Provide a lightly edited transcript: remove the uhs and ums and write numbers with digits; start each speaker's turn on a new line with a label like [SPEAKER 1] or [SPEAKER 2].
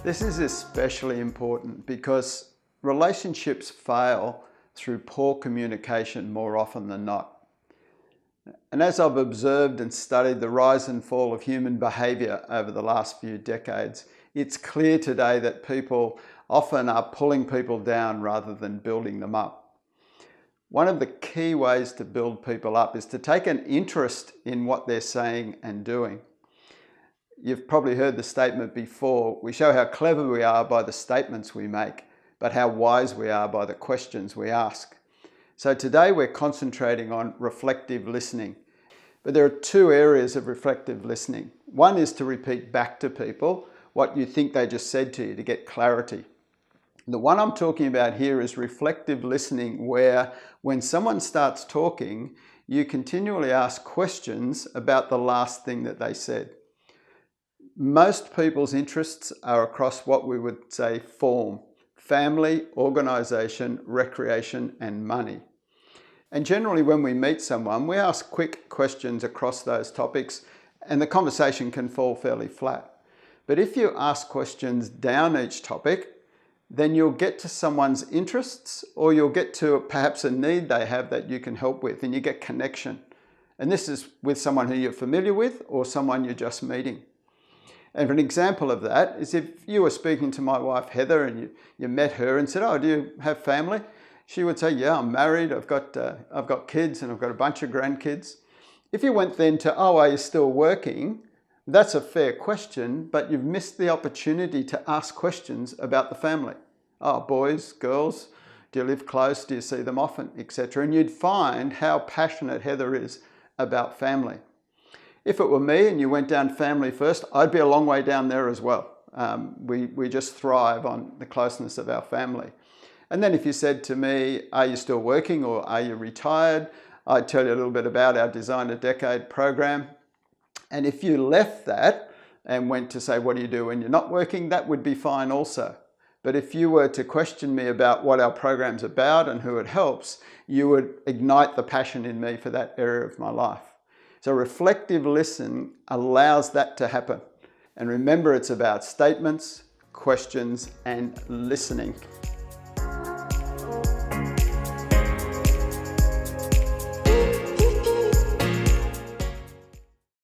[SPEAKER 1] This is especially important because relationships fail through poor communication more often than not. And as I've observed and studied the rise and fall of human behaviour over the last few decades, it's clear today that people often are pulling people down rather than building them up. One of the key ways to build people up is to take an interest in what they're saying and doing. You've probably heard the statement before, we show how clever we are by the statements we make, but how wise we are by the questions we ask. So today we're concentrating on reflective listening. But there are two areas of reflective listening. One is to repeat back to people what you think they just said to you to get clarity. The one I'm talking about here is reflective listening, where when someone starts talking, you continually ask questions about the last thing that they said. Most people's interests are across what we would say form: family, organisation, recreation and money. And generally when we meet someone, we ask quick questions across those topics and the conversation can fall fairly flat. But if you ask questions down each topic, then you'll get to someone's interests, or you'll get to perhaps a need they have that you can help with, and you get connection. And this is with someone who you're familiar with or someone you're just meeting. And an example of that is if you were speaking to my wife Heather and you met her and said, "Oh, do you have family?" She would say, "Yeah, I'm married, I've got kids and I've got a bunch of grandkids." If you went then to, "Oh, are you still working?" That's a fair question, but you've missed the opportunity to ask questions about the family. "Oh, boys, girls, do you live close? Do you see them often?" etc. And you'd find how passionate Heather is about family. If it were me and you went down family first, I'd be a long way down there as well. We just thrive on the closeness of our family. And then if you said to me, "Are you still working or are you retired?" I'd tell you a little bit about our Design a Decade program. And if you left that and went to say, "What do you do when you're not working?" that would be fine also. But if you were to question me about what our program's about and who it helps, you would ignite the passion in me for that area of my life. So reflective listening allows that to happen. And remember, it's about statements, questions, and listening.